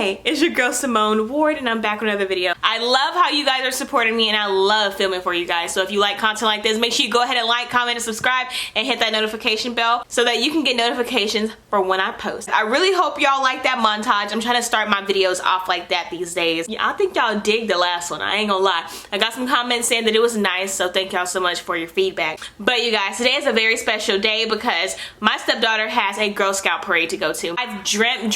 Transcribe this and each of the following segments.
Hey, it's your girl Simone Ward and I'm back with another video. I love how you guys are supporting me and I love filming for you guys. So if you like content like this, make sure you go ahead and like, comment, and subscribe and hit that notification bell so that you can get notifications for when I post. I really hope y'all like that montage. I'm trying to start my videos off like that these days. Yeah, I think y'all dig the last one. I ain't gonna lie. I got some comments saying that it was nice, so thank y'all so much for your feedback. But you guys, today is a very special day because my stepdaughter has a Girl Scout parade to go to. I've dreamt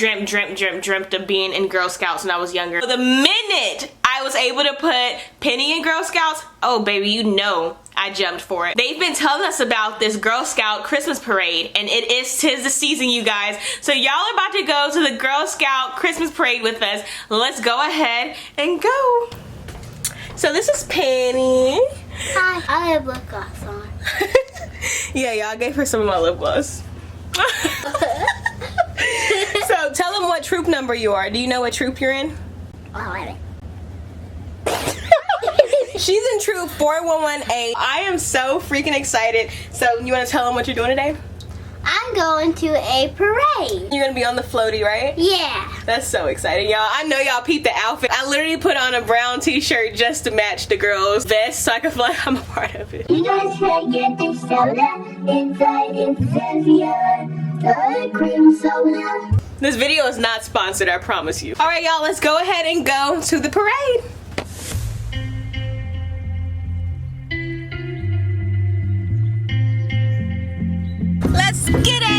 of being in Girl Scouts when I was younger. The minute I was able to put Penny in Girl Scouts, oh baby, you know I jumped for it. They've been telling us about this Girl Scout Christmas parade and tis the season, you guys. So y'all are about to go to the Girl Scout Christmas parade with us. Let's go ahead and go. So this is Penny. Hi, I have lip gloss on. Yeah, y'all gave her some of my lip gloss. So tell them what troop number you are. Do you know what troop you're in? 11. She's in troop 4118. I am so freaking excited. So you want to tell them what you're doing today? I'm going to a parade. You're gonna be on the floaty, right? Yeah. That's so exciting, y'all. I know y'all peeped the outfit. I literally put on a brown t-shirt just to match the girls' vest so I can feel like I'm a part of it. You guys can get this soda inside the cream soda. This video is not sponsored, I promise you. All right, y'all, let's go ahead and go to the parade. Let's get it!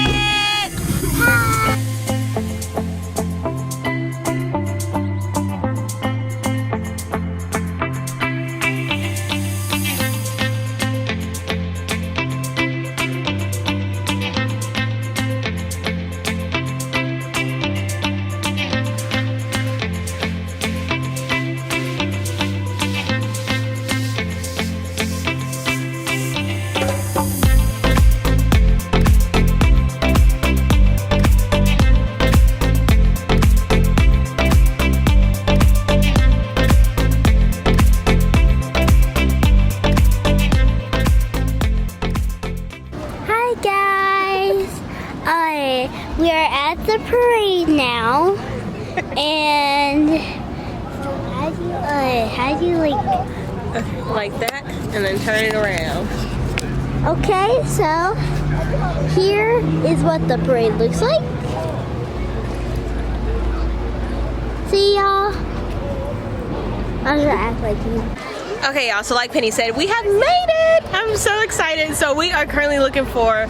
We are at the parade now, and how do you like that, and then turn it around. Okay, so here is what the parade looks like. See y'all? I'm gonna act like you. Okay, y'all, so like Penny said, we have made it! I'm so excited. So we are currently looking for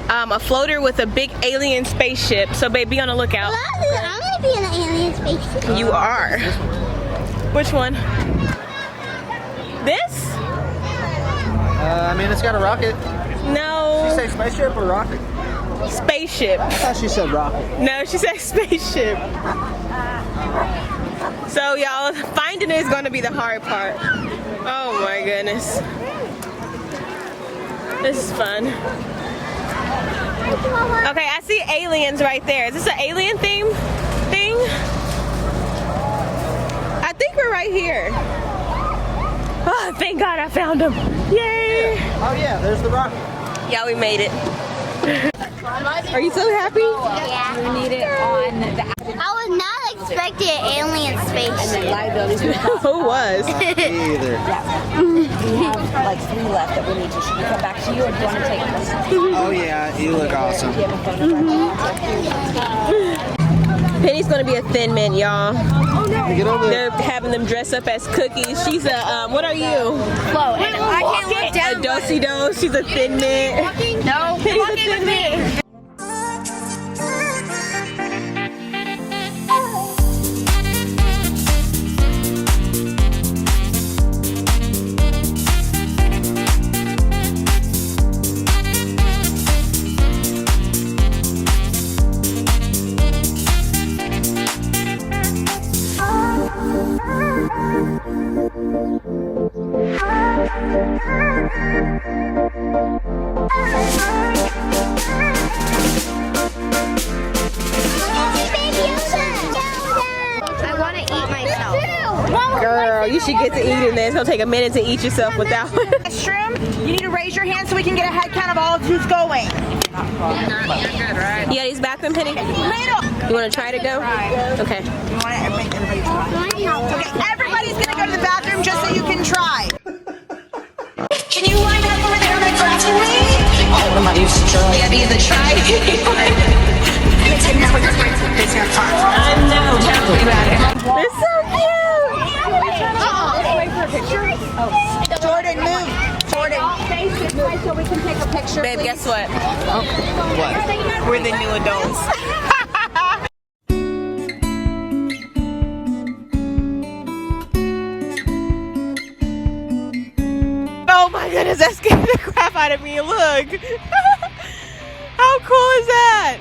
a floater with a big alien spaceship. So babe, be on the lookout. I'm gonna be in an alien spaceship. You are. Which one? This? I mean, it's got a rocket. No. Did she say spaceship or rocket? Spaceship. I thought she said rocket. No, she said spaceship. So y'all, finding it is gonna be the hard part. Oh my goodness. This is fun. Okay, I see aliens right there. Is this an alien theme thing? I think we're right here. Oh, thank God I found them. Yay! Oh yeah, there's the rocket. Yeah, we made it. Are you so happy? Yeah. We need it on the I was not expecting an alien spaceship. liabilities. Who was? Me either. We have like 3 left that we need to. Should we come back to you or do you want to take this? Oh yeah, you look awesome. Penny's gonna be a thin mint, y'all. Get over there. They're having them dress up as cookies. She's a, what are you? Float. And I can't look down. A do-si-do. She's a thin mint. No, Penny's a walking with thin mint. me. Girl, you should get to eating this. It'll take a minute to eat yourself without. Shrimp. bathroom, you need to raise your hand so we can get a head count of all of who's going. You got his bathroom, Penny? You want to try to go? Okay. You want to make everybody try? Okay, everybody's going to go to the bathroom just so you can try. Can you wind up over there and grab me? Oh, am I used to Charlie? I'd either try. It's good now with your friends with this hair part. I know, tell me about it. It's so cute! Wait for a picture? Oh. Jordan, move. Jordan, face this way so we can take a picture. Babe, please. guess what? What? We're the new adults. Oh my goodness, that scared the crap out of me. Look. How cool is that?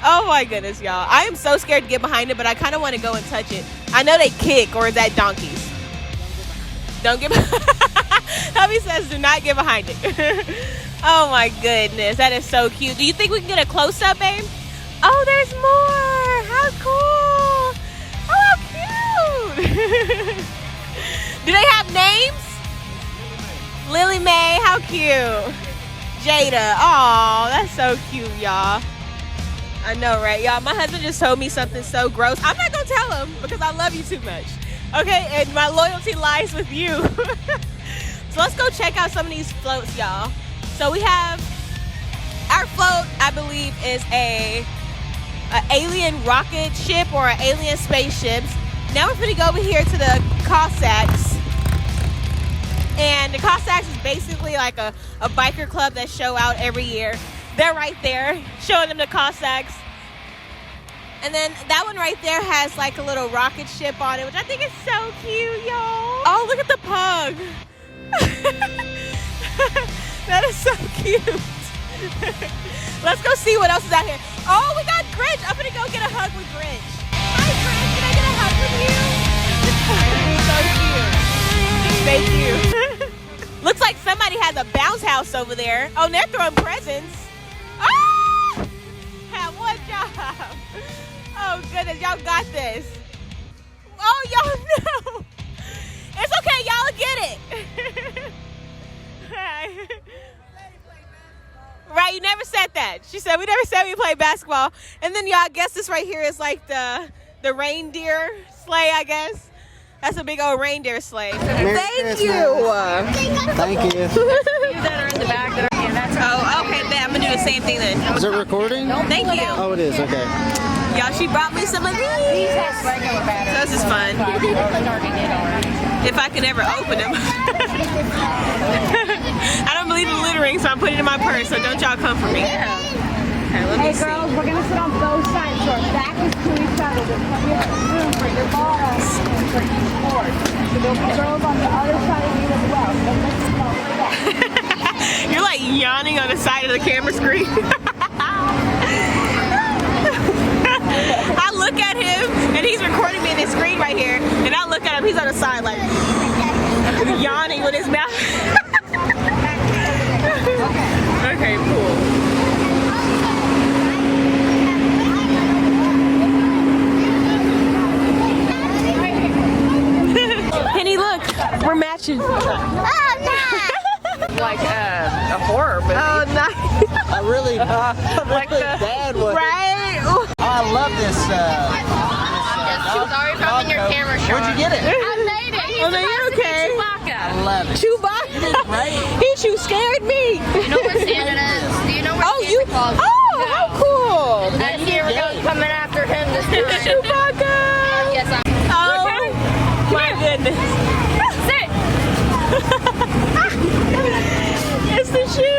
Oh my goodness, y'all. I am so scared to get behind it, but I kind of want to go and touch it. I know they kick, or is that donkeys? Don't get behind. Hubby says do not get behind it. Oh my goodness, that is so cute. Do you think we can get a close-up, babe? Oh, there's more. How cool. Oh, how cute. Do they have names? Lily Mae, how cute. Jada, oh, that's so cute, y'all. I know, right, y'all? My husband just told me something so gross. I'm not gonna tell him because I love you too much. Okay, and my loyalty lies with you. So let's go check out some of these floats, y'all. So we have our float, I believe, is a alien rocket ship or an alien spaceship. Now we're gonna go over here to the Cossacks. And the Cossacks is basically like a biker club that show out every year. They're right there, showing them the Cossacks. And then that one right there has like a little rocket ship on it, which I think is so cute, y'all. Oh, look at the pug. That is so cute. Let's go see what else is out here. Oh, we got Grinch. I'm gonna go get a hug with Grinch. Hi, Grinch. Can I get a hug with you? So cute. Thank you. Looks like somebody has a bounce house over there. Oh, and they're throwing presents. Ah! Have one job. Oh, goodness. Y'all got this. Oh, y'all know. It's okay. Y'all get it. Right, you never said that. She said, we never said we play basketball. And then y'all, I guess this right here is like the reindeer sleigh, I guess. That's a big old reindeer sleigh. Thank you. Thank you. Oh, okay, then I'm gonna do the same thing then. Is it recording? Thank you. Oh, it is. Okay. Y'all, she brought me some of these. So this is fun. If I can ever open them. I don't believe in littering, so I'm putting it in my purse, so don't y'all come for me. Okay, let me see. Girls, we're gonna sit on both sides, so our back is to each other. There's plenty of room for your balls and for each board. So there'll be girls on the other side of you as well. So let's just go like that. You're like yawning on the side of the camera screen. I look at him, and he's recording me in this screen right here, and I look at him, he's on the side like yawning with his mouth. Okay, cool. Penny, look, we're matching. Oh, nice. Like a horror movie. Oh, nice. A really bad one. Right? Ooh. Oh, I love this. Sorry for having your camera shot. Where'd you get it? I made it. He's Oh, no, you're okay. Chewbacca. I love it. Chewbacca. Right? He scared me. Do you know where Santa is? Do you know where Oh, Santa you. Claus is? Oh, how cool. And here we go, coming after him this time. Chewbacca. Yes, I'm. Oh, my goodness. Sit. It's the shoe.